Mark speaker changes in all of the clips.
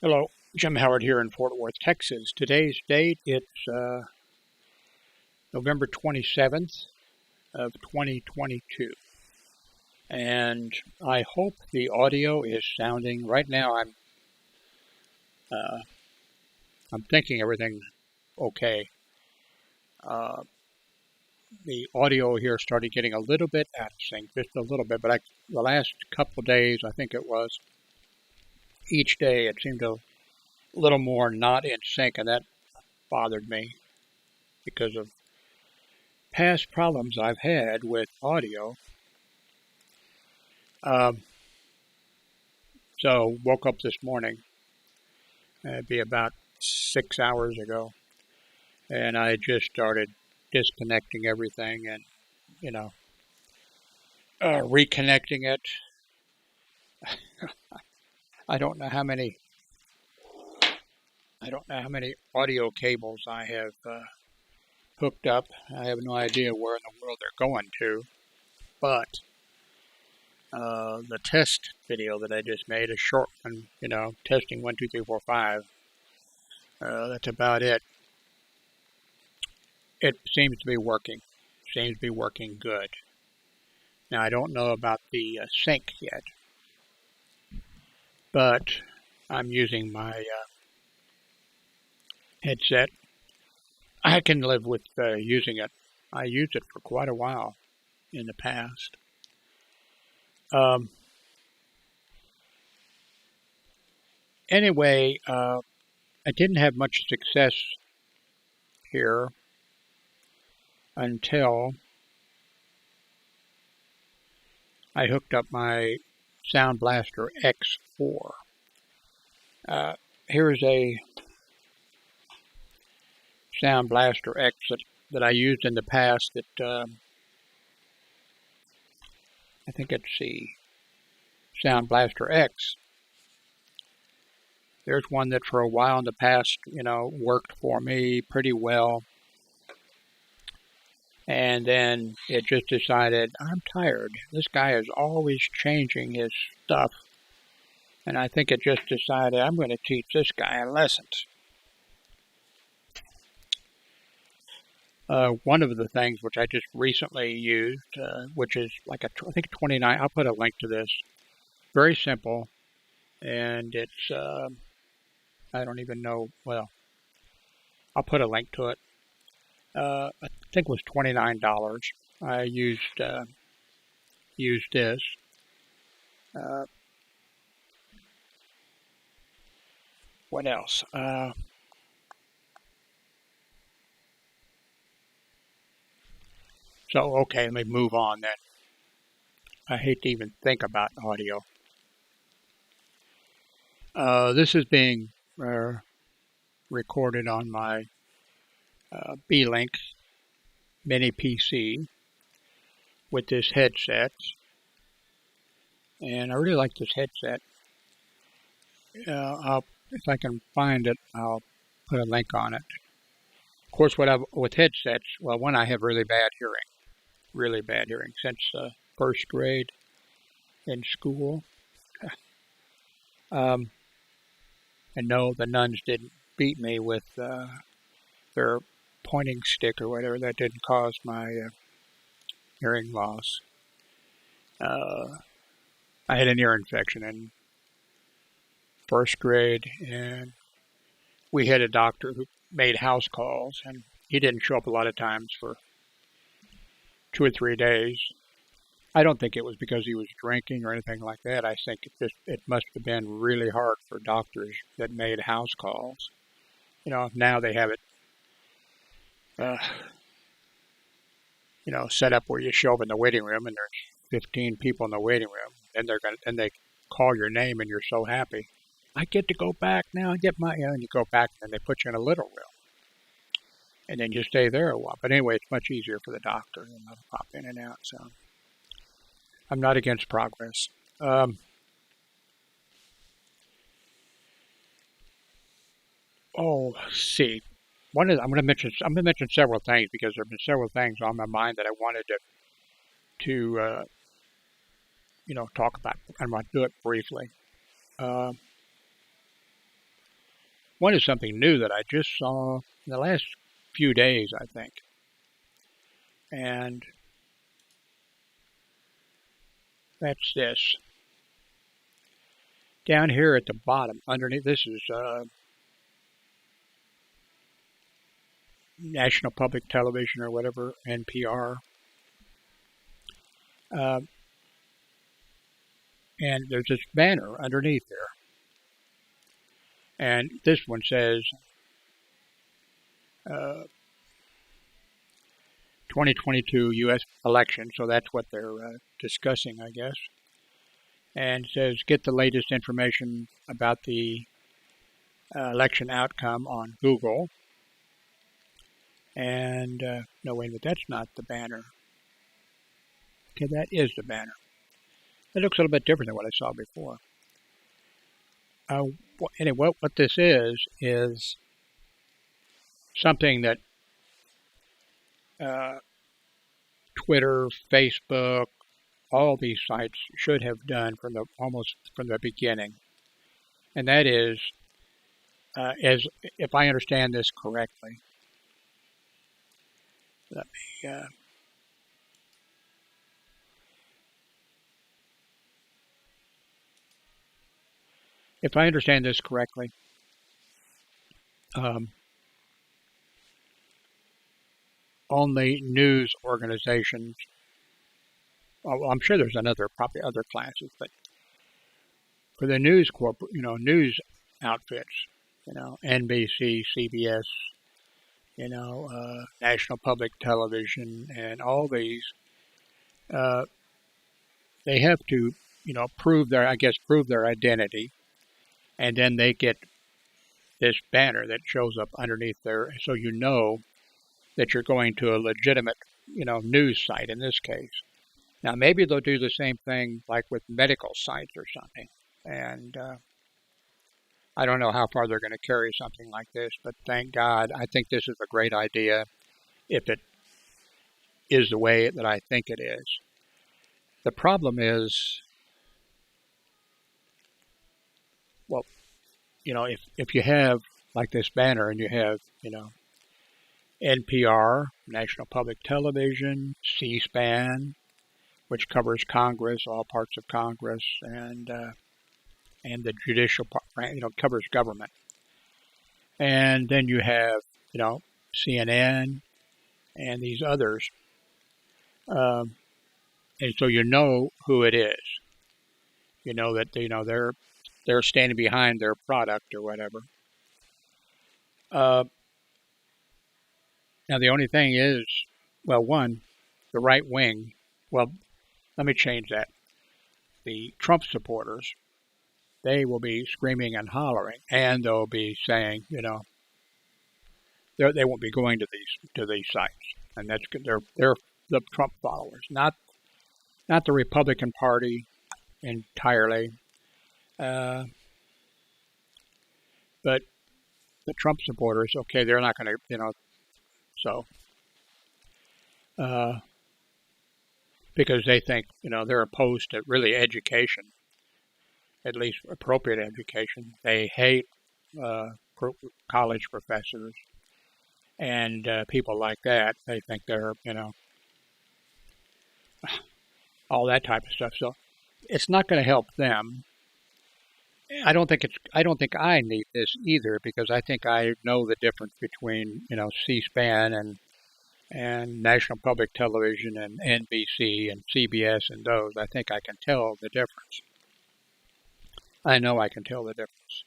Speaker 1: Hello, Jim Howard here in Fort Worth, Texas. Today's date, it's November 27th of 2022. And I hope the audio is sounding, right now uh, I'm thinking everything's okay. Uh, the audio here started getting a little bit out of sync, just a little bit, but the last couple of days, I think it was, each day it seemed a little more not in sync, and that bothered me because of past problems I've had with audio. Um, so woke up this morning, it'd be about 6 hours ago, and I just started disconnecting everything and you know reconnecting it. I don't know how many I don't know how many audio cables I have hooked up. I have no idea where in the world they're going to, but the test video that I just made, a short one, testing 1, 2, 3, 4, 5. That's about it. It seems to be working. Seems to be working good. Now I don't know about the sync yet, but I'm using my headset. I can live with using it. I used it for quite a while in the past. Um, anyway, I didn't have much success here until I hooked up my Sound Blaster X4. Here's a Sound Blaster X that I used in the past that I think it's the Sound Blaster X. There's one that for a while in the past, worked for me pretty well. And then it just decided, I'm tired. This guy is always changing his stuff. And I think it just decided, I'm going to teach this guy a lesson. One of the things which I just recently used, which is like I think 29, I'll put a link to this. Very simple. And it's, I don't even know, well, I'll put a link to it. I think it was $29. I used this. What else? So okay, let me move on then. I hate to even think about audio. This is being recorded on my B-Link mini PC with this headset, and I really like this headset. If I can find it, I'll put a link on it. Of course, with headsets, well, one, I have really bad hearing since first grade in school. And no, the nuns didn't beat me with their pointing stick or whatever. That didn't cause my hearing loss. I had an ear infection in first grade, and we had a doctor who made house calls, and he didn't show up a lot of times for 2 or 3 days. I don't think it was because he was drinking or anything like that. I think it must have been really hard for doctors that made house calls. Now they have it, uh, set up where you show up in the waiting room, and there's 15 people in the waiting room, and they call your name, and you're so happy. I get to go back now and get and you go back, and they put you in a little room, and then you stay there a while. But anyway, it's much easier for the doctor and not to pop in and out. So I'm not against progress. Let's see. I'm going to mention several things because there have been several things on my mind that I wanted to talk about. I'm going to do it briefly. One is something new that I just saw in the last few days, I think. And that's this. Down here at the bottom, underneath, this is National Public Television or whatever, NPR. And there's this banner underneath there. And this one says 2022 U.S. election, so that's what they're discussing, I guess. And it says, get the latest information about the election outcome on Google. And, no, wait a minute, that's not the banner. Okay, that is the banner. It looks a little bit different than what I saw before. Anyway, what this is something that Twitter, Facebook, all these sites should have done almost from the beginning, and that is, as if I understand this correctly, let me. If I understand this correctly, only news organizations. Well, I'm sure there's probably other classes, but for the news news outfits, NBC, CBS, National Public Television, and all these, they have to, prove their identity, and then they get this banner that shows up underneath there, so that you're going to a legitimate, news site in this case. Now, maybe they'll do the same thing like with medical sites or something, and I don't know how far they're going to carry something like this, but thank God, I think this is a great idea if it is the way that I think it is. The problem is, well, if you have like this banner and you have, NPR, National Public Television, C-SPAN, which covers Congress, all parts of Congress, and the judicial part, covers government. And then you have, CNN and these others. And so you know who it is. You know that they're standing behind their product or whatever. Now the only thing is, well, one, the right wing. Well, let me change that. The Trump supporters, they will be screaming and hollering, and they'll be saying, they won't be going to these sites, and they're the Trump followers, not the Republican Party entirely, but the Trump supporters. Okay, they're not going to, so. Because they think, they're opposed to really education, at least appropriate education. They hate college professors and people like that. They think they're, all that type of stuff. So it's not going to help them. I don't think I need this either, because I think I know the difference between, C-SPAN and National Public Television and NBC and CBS and those. I think I can tell the difference. I know I can tell the difference.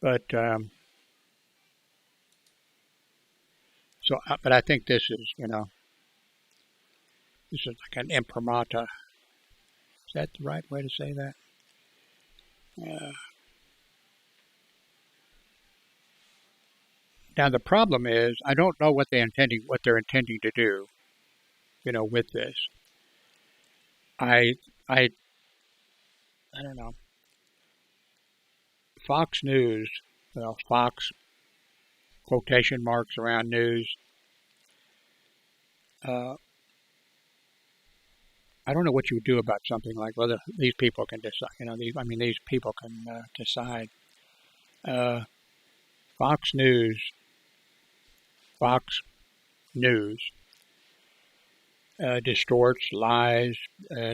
Speaker 1: But but I think this is, this is like an imprimatur. Is that the right way to say that? Now the problem is, I don't know what they're intending to do, with this. I don't know. Fox News, Fox, quotation marks around news. I don't know what you would do about something like whether these people can decide. These people can decide. Fox News, Fox News distorts, lies,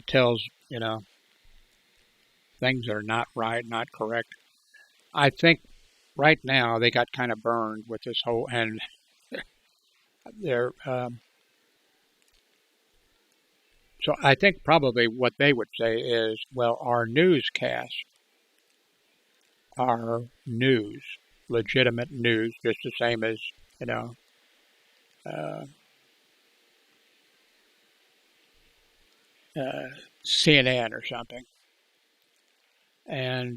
Speaker 1: tells, things that are not right, not correct. I think right now they got kind of burned with this whole, and they're, so I think probably what they would say is, well, our newscasts are news, legitimate news, just the same as, you know, uh, CNN or something. And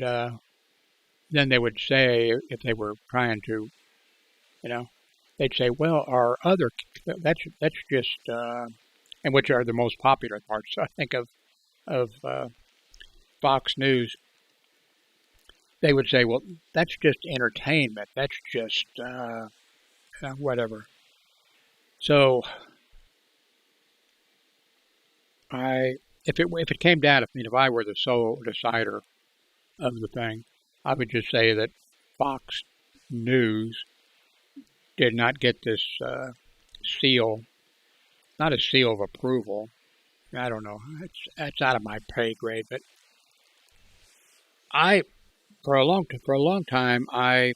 Speaker 1: then they would say, if they were trying to, they'd say, well, our other, that's just, and which are the most popular parts, I think, of Fox News. They would say, well, that's just entertainment. That's just whatever. So if it came down to me, if I were the sole decider of the thing, I would just say that Fox News did not get this seal, not a seal of approval. I don't know. It's out of my pay grade, but for a long time, I've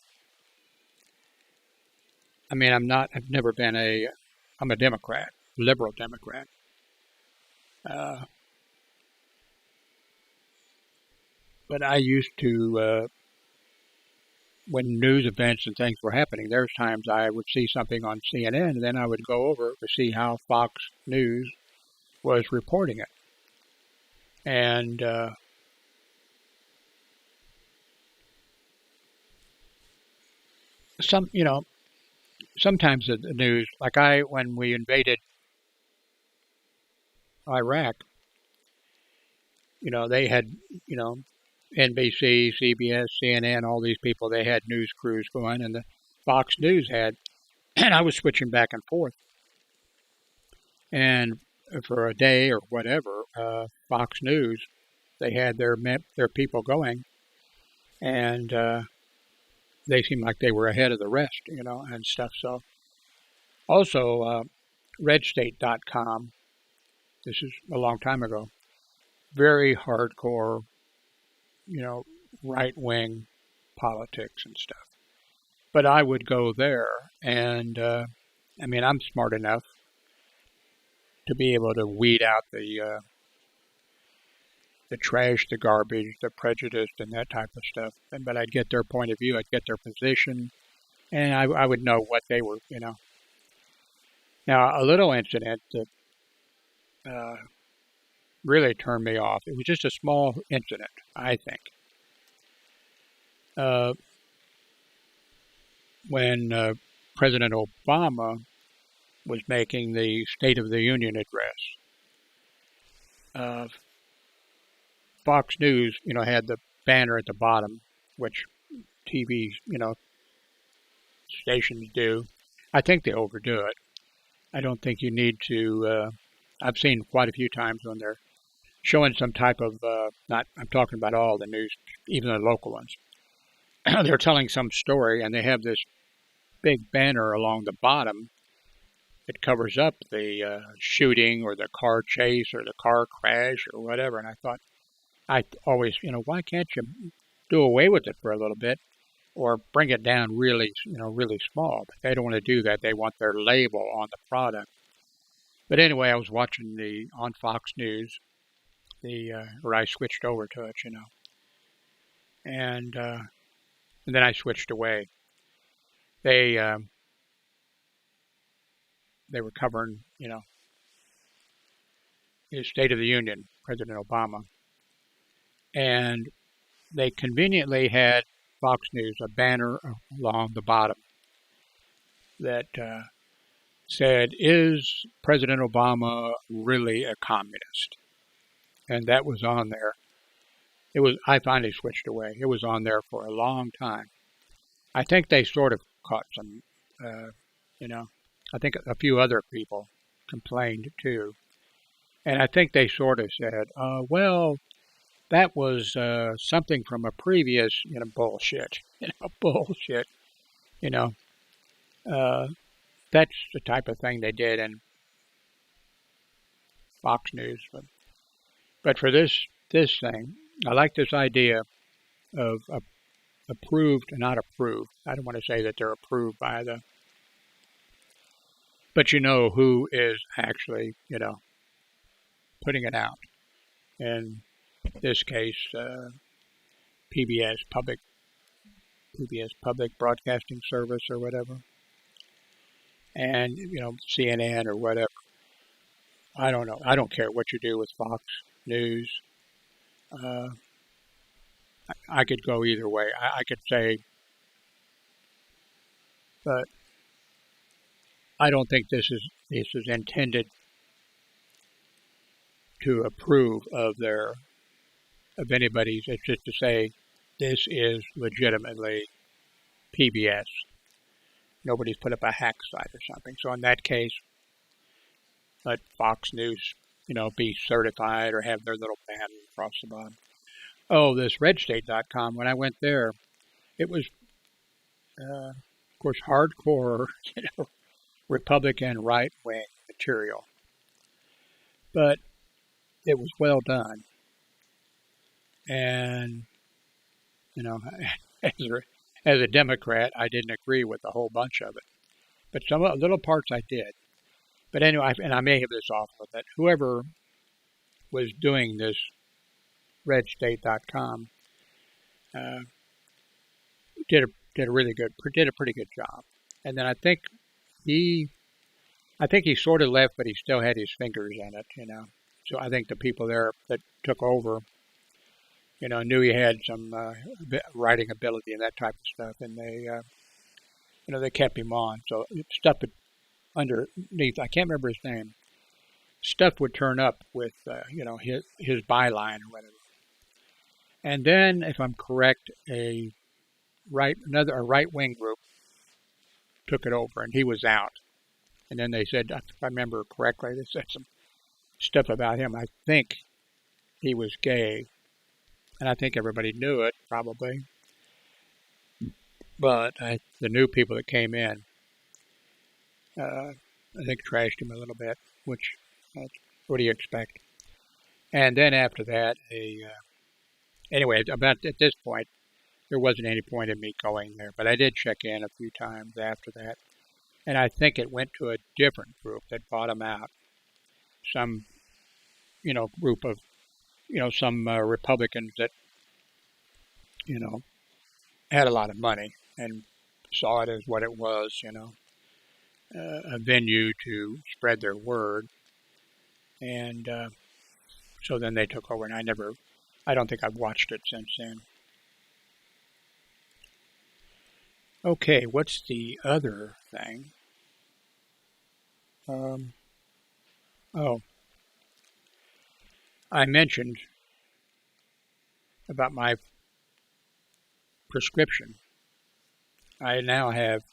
Speaker 1: never been I'm a Democrat, liberal Democrat. But I used to, when news events and things were happening, there's times I would see something on CNN, and then I would go over to see how Fox News was reporting it. And sometimes the news, like when we invaded Iraq, they had, NBC, CBS, CNN, all these people, they had news crews going, and the Fox News had, and I was switching back and forth. And for a day or whatever, Fox News, they had their people going, and they seemed like they were ahead of the rest, and stuff. So also, redstate.com, this is a long time ago, very hardcore, right-wing politics and stuff. But I would go there, and I'm smart enough to be able to weed out the trash, the garbage, the prejudice, and that type of stuff. But I'd get their point of view, I'd get their position, and I would know what they were, Now, a little incident that really turned me off. It was just a small incident, I think. When President Obama was making the State of the Union address, Fox News, had the banner at the bottom, which TV, stations do. I think they overdo it. I don't think you need to. I've seen quite a few times when they're showing some type of, I'm talking about all the news, even the local ones. They're telling some story, and they have this big banner along the bottom that covers up the shooting or the car chase or the car crash or whatever. And I always, why can't you do away with it for a little bit or bring it down really, really small? But they don't want to do that. They want their label on the product. But anyway, I was watching on Fox News, where I switched over to it, and then I switched away. They were covering, his State of the Union, President Obama, and they conveniently had Fox News a banner along the bottom that said, "Is President Obama really a communist?" And that was on there. I finally switched away. It was on there for a long time. I think they sort of caught some, I think a few other people complained too. And I think they sort of said, well, that was something from a previous, bullshit, bullshit. You know, uh, that's the type of thing they did in Fox News. But for this thing, I like this idea of approved and not approved. I don't want to say that they're approved by the, but you know who is actually, putting it out. In this case, PBS Public PBS Public Broadcasting Service or whatever, and CNN or whatever. I don't know. I don't care what you do with Fox News. Uh, I could go either way. I could say, but I don't think this is intended to approve of anybody's. It's just to say this is legitimately PBS. Nobody's put up a hack site or something. So in that case, let Fox News, be certified or have their little band across the bottom. Oh, this redstate.com, when I went there, it was, of course, hardcore, Republican right-wing material. But it was well done. And, as a Democrat, I didn't agree with a whole bunch of it. But some little parts I did. But anyway, and I may have this off of it, whoever was doing this redstate.com did a pretty good job. And then I think he sort of left, but he still had his fingers in it, So I think the people there that took over, knew he had some writing ability and that type of stuff, and they, they kept him on. So stuff underneath, I can't remember his name. Stuff would turn up with, his byline or whatever. And then, if I'm correct, a right-wing group took it over, and he was out. And then they said, if I remember correctly, they said some stuff about him. I think he was gay, and I think everybody knew it probably. But the new people that came in, I think trashed him a little bit, which what do you expect? And then after that, anyway, about at this point, there wasn't any point in me going there, but I did check in a few times after that, and I think it went to a different group that bought him out. Some, group of, some Republicans that, had a lot of money and saw it as what it was, a venue to spread their word. And so then they took over, and I don't think I've watched it since then. Okay, what's the other thing? I mentioned about my prescription. I now have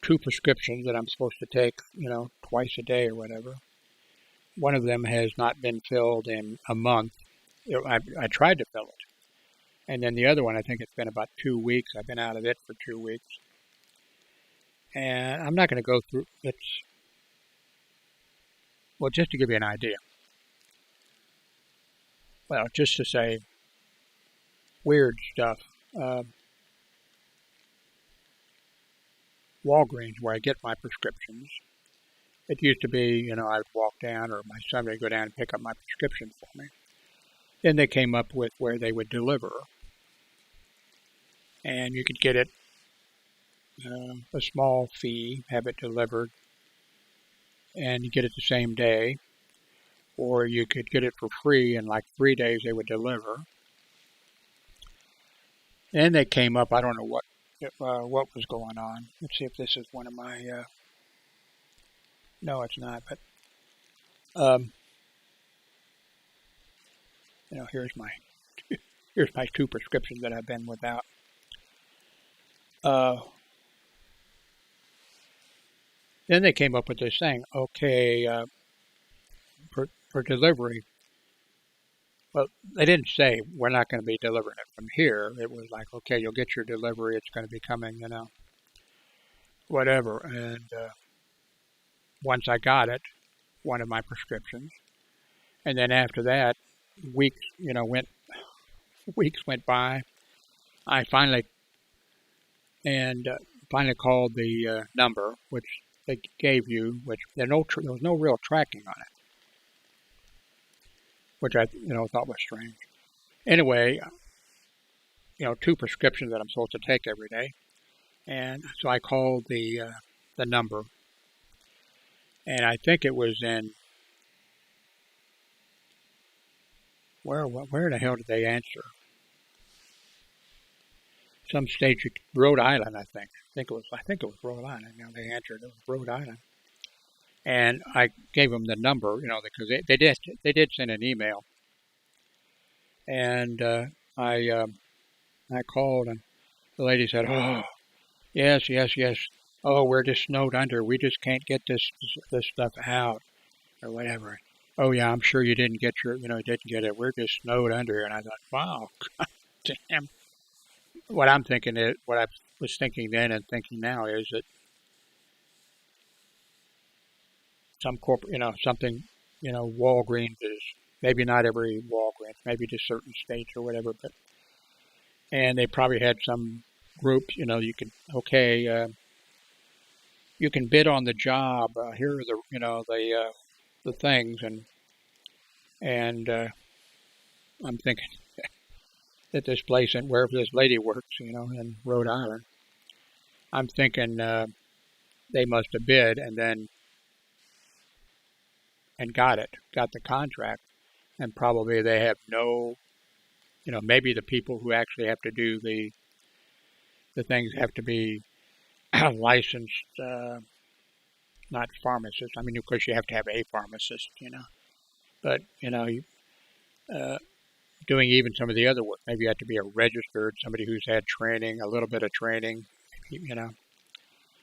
Speaker 1: 2 prescriptions that I'm supposed to take, twice a day or whatever. One of them has not been filled in a month. I tried to fill it. And then the other one, I think it's been about 2 weeks. I've been out of it for 2 weeks. And I'm not going to go through it. Well, just to give you an idea. Well, just to say weird stuff. Walgreens, where I get my prescriptions. It used to be, I would walk down, or my son would go down and pick up my prescription for me. Then they came up with where they would deliver. And you could get it, a small fee, have it delivered, and you get it the same day. Or you could get it for free, in like 3 days they would deliver. And they came up, I don't know what was going on. Let's see if this is one of my, no, it's not, but, here's my 2 prescriptions that I've been without. Then they came up with this thing, okay, for delivery. Well, they didn't say we're not going to be delivering it from here. It was like, okay, you'll get your delivery. It's going to be coming, whatever. And once I got it, one of my prescriptions, and then after that, weeks, weeks went by. I finally called the number which they gave you, which there was no real tracking on it, which I thought was strange. Anyway, two prescriptions that I'm supposed to take every day, and so I called the number, and I think it was in where the hell did they answer? Some state, Rhode Island, I think. I think it was Rhode Island. They answered. It was Rhode Island, and I gave them the number, because they did send an email, and I called, and the lady said, "Oh, yes. Oh, we're just snowed under. We just can't get this stuff out, or whatever." "Oh yeah, I'm sure you didn't get didn't get it. We're just snowed under." And I thought, wow, damn. What I was thinking then and thinking now is that some something, Walgreens is, maybe not every Walgreens, maybe just certain states or whatever, and they probably had some group, you can, you can bid on the job. Here are the things, and I'm thinking that this place and wherever this lady works, in Rhode Island, I'm thinking they must have bid and got the contract, and probably they have no, maybe the people who actually have to do the things have to be licensed, not pharmacists. I mean, of course, you have to have a pharmacist, but doing even some of the other work, maybe you have to be a registered, somebody who's had training, a little bit of training, and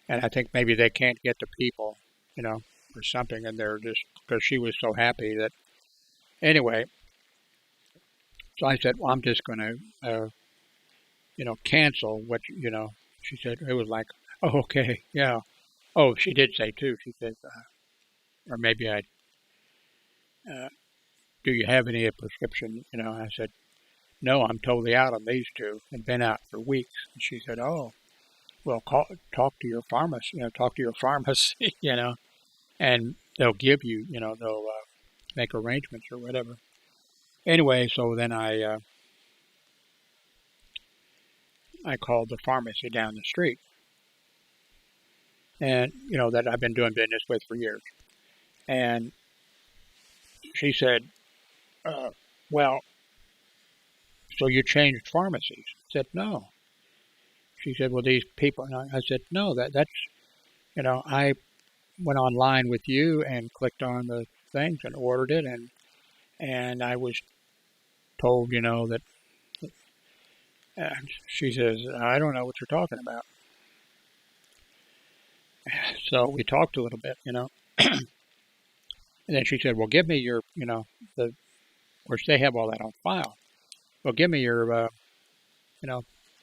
Speaker 1: I think maybe they can't get the people, or something, and they're just, because she was so happy that, anyway, so I said, well, I'm just going to, cancel what, she said, it was like, oh, okay, yeah. Oh, she did say too, she said, or maybe do you have any prescription? I said, no, I'm totally out on these two, and been out for weeks. And she said, oh, well, talk to your pharmacist, talk to your pharmacy, and they'll give you, they'll make arrangements or whatever. Anyway, so then I called the pharmacy down the street, and, that I've been doing business with for years. And she said, well, so you changed pharmacies? I said, no. She said, well, these people, and I said, no, that's, I went online with you and clicked on the things and ordered it, and I was told, that, she says, I don't know what you're talking about. So we talked a little bit, and then she said, well, give me your, of course, they have all that on file. Well, give me your,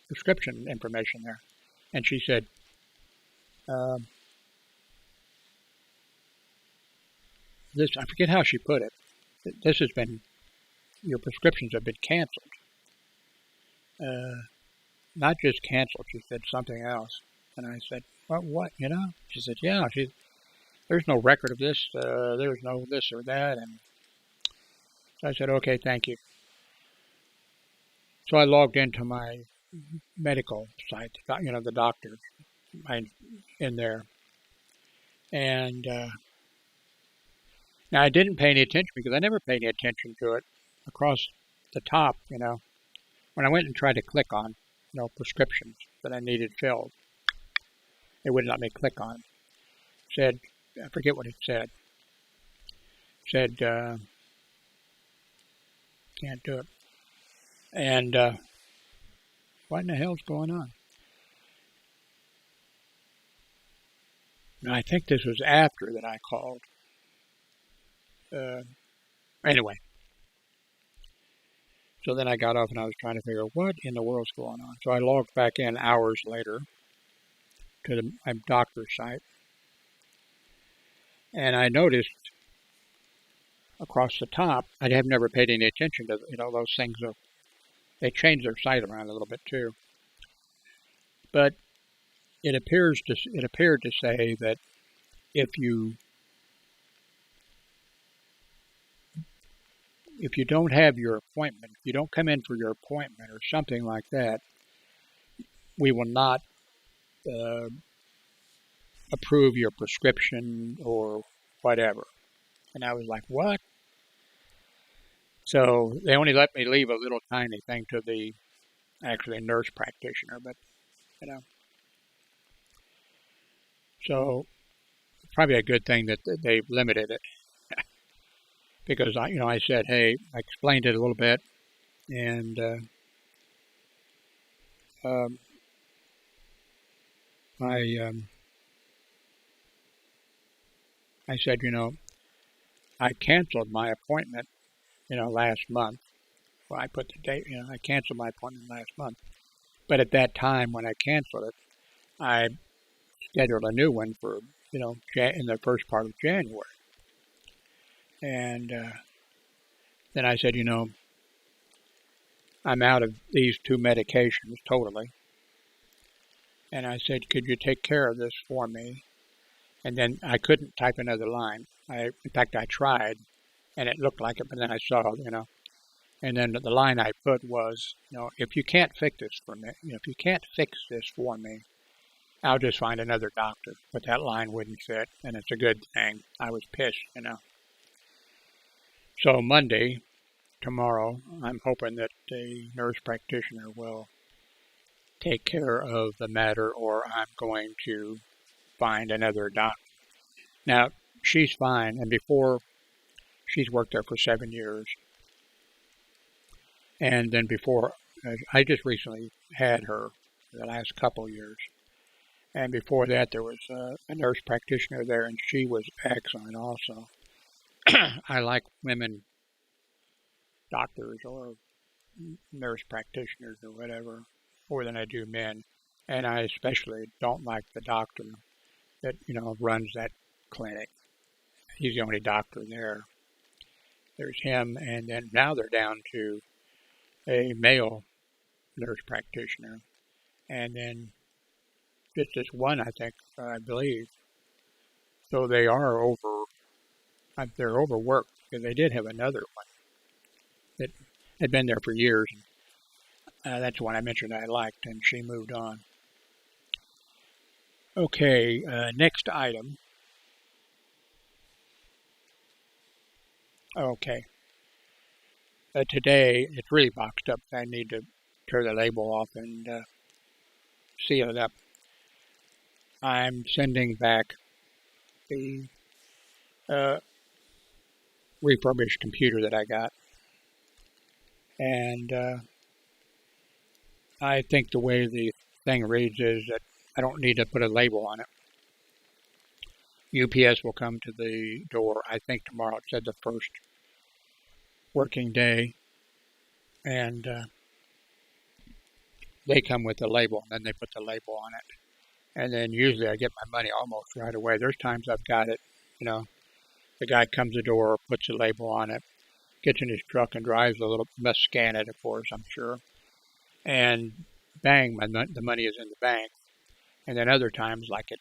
Speaker 1: prescription information there. And she said, I forget how she put it. Your prescriptions have been canceled. Not just canceled, she said something else. And I said, what, She said, yeah, there's no record of this, there's no this or that. And so I said, okay, thank you. So I logged into my medical site, the doctor in there. And now I didn't pay any attention because I never paid any attention to it. Across the top, when I went and tried to click on, prescriptions that I needed filled, it wouldn't let me click on. It said, I forget what it said. It said, can't do it. And what in the hell's going on? And I think this was after that I called. Anyway. So then I got off and I was trying to figure out what in the world's going on. So I logged back in hours later. to my doctor's site, and I noticed across the top, I have never paid any attention to, those things. They change their site around a little bit too. But it appeared to say that if you don't have your appointment, if you don't come in for your appointment or something like that, we will not approve your prescription or whatever. And I was like, what? So they only let me leave a little tiny thing to the actually nurse practitioner, but so it's probably a good thing that they've limited it because I said, hey, I explained it a little bit, and I said, I canceled my appointment, last month. Well, I put the date, I canceled my appointment last month. But at that time when I canceled it, I scheduled a new one for, in the first part of January. And then I said, I'm out of these 2 medications totally. And I said, could you take care of this for me? And then I couldn't type another line. In fact, I tried, and it looked like it, but then I saw, and then the line I put was, if you can't fix this for me, if you can't fix this for me, I'll just find another doctor. But that line wouldn't fit, and it's a good thing. I was pissed, So Monday, tomorrow, I'm hoping that the nurse practitioner will take care of the matter, or I'm going to find another doctor. Now, she's fine, and before, she's worked there for 7 years. And then before, I just recently had her the last couple years. And before that, there was a nurse practitioner there, and she was excellent also. I like women doctors or nurse practitioners or whatever more than I do men. And I especially don't like the doctor that, runs that clinic. He's the only doctor there. There's him, and then now they're down to a male nurse practitioner. And then just this one, I believe. So they're overworked, because they did have another one that had been there for years. That's the one I mentioned I liked, and she moved on. Okay, next item. Okay. Today, it's really boxed up. I need to tear the label off and seal it up. I'm sending back the refurbished computer that I got. And I think the way the thing reads is that I don't need to put a label on it. UPS will come to the door, I think tomorrow. It said the first working day. And they come with the label, and then they put the label on it. And then usually I get my money almost right away. There's times I've got it, the guy comes to the door, puts a label on it, gets in his truck and drives a little, must scan it, of course, I'm sure. And bang, the money is in the bank. And then other times, like at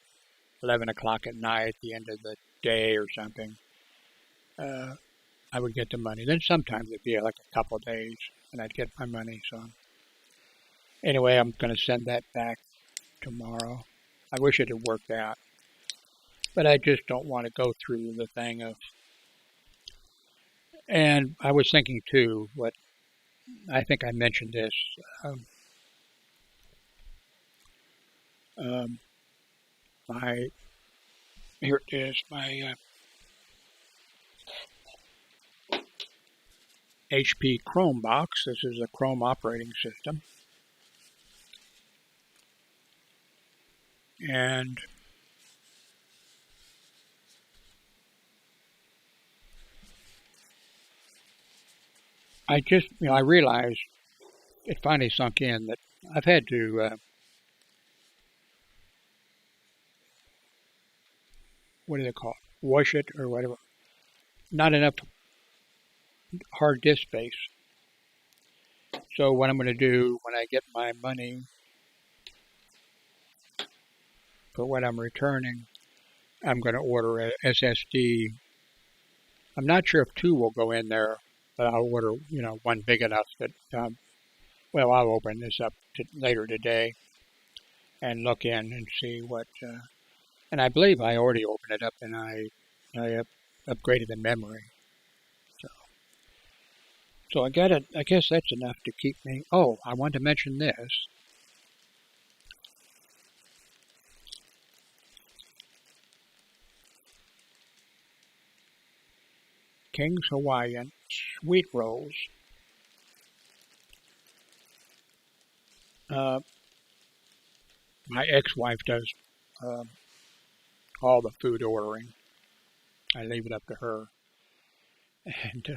Speaker 1: 11 o'clock at night, at the end of the day or something, I would get the money. Then sometimes it'd be like a couple of days, and I'd get my money. So anyway, I'm going to send that back tomorrow. I wish it had worked out. But I just don't want to go through the thing of... And I was thinking, too, I think I mentioned this. Here it is, my HP Chromebox. This is a Chrome operating system. And I just, I realized it finally sunk in that I've had to what do they call it? Wash it or whatever. Not enough hard disk space. So what I'm going to do when I get my money for what I'm returning, I'm going to order a SSD. I'm not sure if 2 will go in there, but I'll order, one big enough that, I'll open this up later today and look in and see what, and I believe I already opened it up and I upgraded the memory. So I got it. I guess that's enough to keep me. Oh, I want to mention this. King's Hawaiian sweet rolls. My ex-wife does all the food ordering. I leave it up to her. And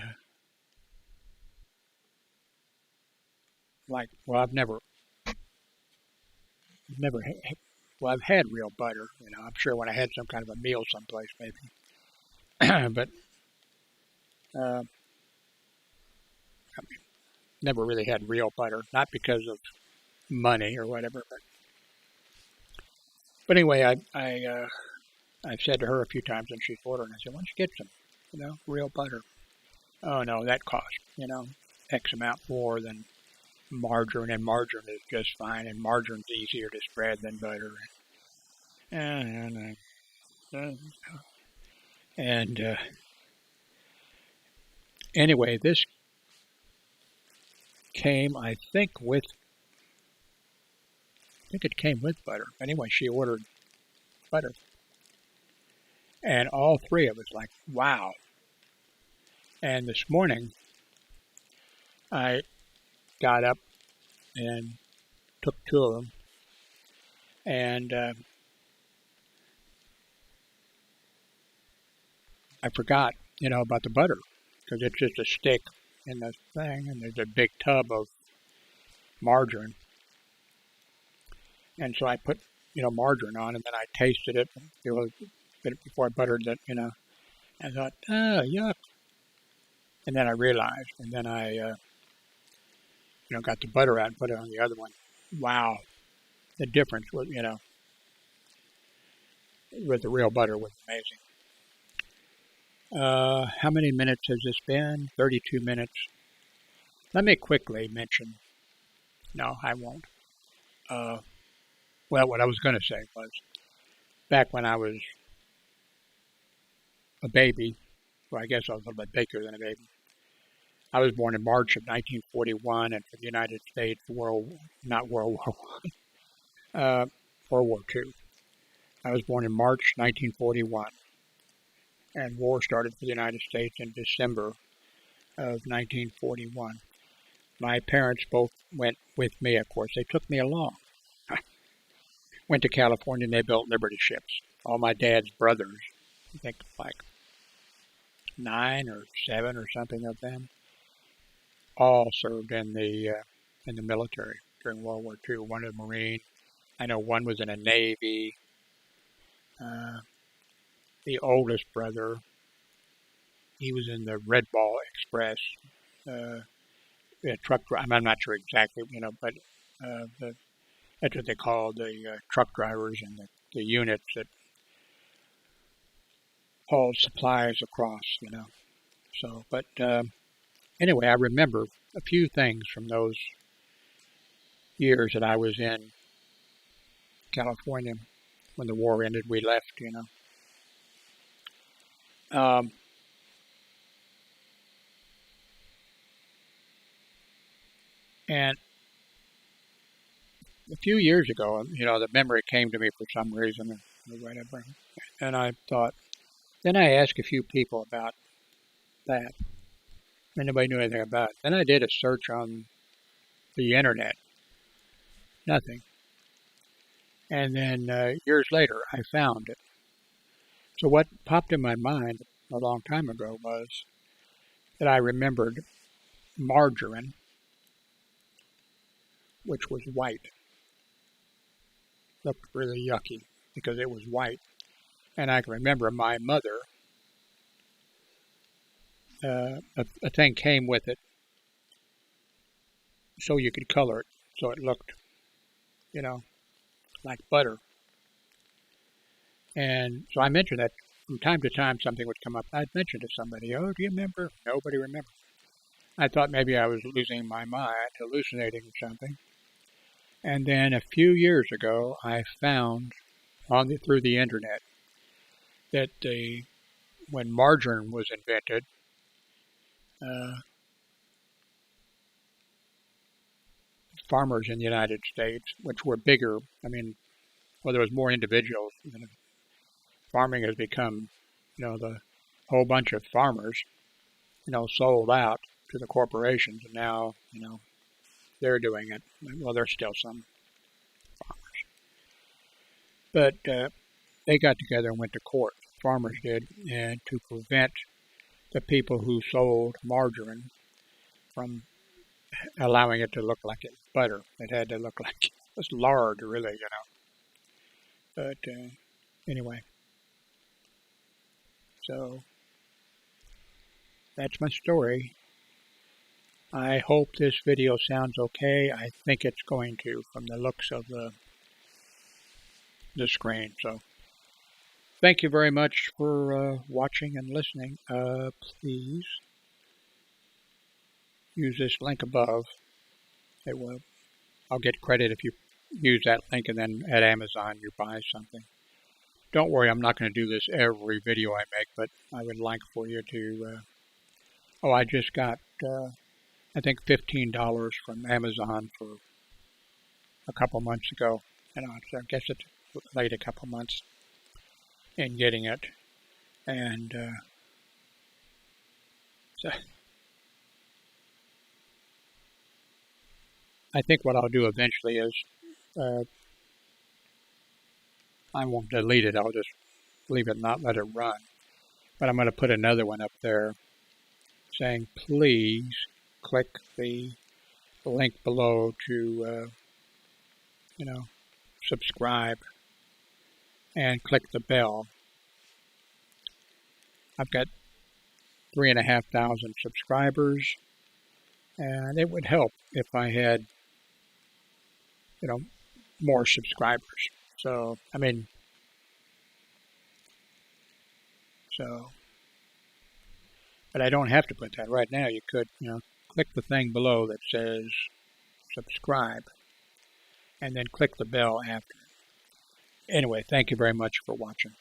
Speaker 1: I've had real butter. I'm sure when I had some kind of a meal someplace, maybe. But I mean, never really had real butter. Not because of money or whatever, but anyway, I've said to her a few times when she's ordering, I said, why don't you get some, real butter? Oh no, that costs, X amount more than margarine, and margarine is just fine, and margarine's easier to spread than butter. And anyway, this came, I think it came with butter. Anyway, she ordered butter. And all 3 of us like, wow. And this morning, I got up and took 2 of them. And I forgot, about the butter. Because it's just a stick in the thing. And there's a big tub of margarine. And so I put, margarine on, and then I tasted it. It was before I buttered it, I thought, yuck. And then I realized, and then I, got the butter out and put it on the other one. Wow. The difference was, with the real butter was amazing. How many minutes has this been? 32 minutes. Let me quickly mention, no, I won't. What I was going to say was, back when I was a baby, well, I guess I was a little bit bigger than a baby. I was born in March of 1941, and for the United States, World War II. I was born in March 1941, and war started for the United States in December of 1941. My parents both went with me, of course. They took me along. Went to California, and they built Liberty ships. All my dad's brothers, I think like 9 or 7 or something of them, all served in the military during World War II. One was a Marine. I know one was in a Navy. The oldest brother, he was in the Red Ball Express, truck. I'm not sure exactly, but that's what they call the truck drivers and the units that hauled supplies across, So, but anyway, I remember a few things from those years that I was in California when the war ended. We left, And a few years ago, the memory came to me for some reason, or whatever. And I thought, then I asked a few people about that. Anybody knew anything about it. Then I did a search on the internet. Nothing. And then years later, I found it. So what popped in my mind a long time ago was that I remembered margarine, which was white. Looked really yucky because it was white. And I can remember my mother, a thing came with it so you could color it so it looked, you know, like butter. And so I mentioned that from time to time something would come up. I'd mention to somebody, oh, do you remember? Nobody remembered. I thought maybe I was losing my mind, hallucinating or something. And then a few years ago, I found through the internet that when margarine was invented, uh, farmers in the United States, which were bigger, I mean, well, there was more individuals. Farming has become, the whole bunch of farmers, sold out to the corporations, and now, they're doing it. Well, there's still some farmers, but they got together and went to court. Farmers did, and to prevent the people who sold margarine from allowing it to look like it was butter. It had to look like it was lard, really, But anyway, so that's my story. I hope this video sounds okay. I think it's going to, from the looks of the screen. So thank you very much for watching and listening. Please use this link above. I'll get credit if you use that link, and then at Amazon you buy something. Don't worry, I'm not going to do this every video I make, but I would like for you to... I just got, I think, $15 from Amazon for a couple months ago. So I guess it's late a couple months in getting it. And so I think what I'll do eventually is I won't delete it. I'll just leave it and not let it run. But I'm going to put another one up there saying, please click the link below to, subscribe and click the bell. I've got 3,500 subscribers, and it would help if I had, more subscribers. So, but I don't have to put that right now. You could, click the thing below that says subscribe, and then click the bell after. Anyway, thank you very much for watching.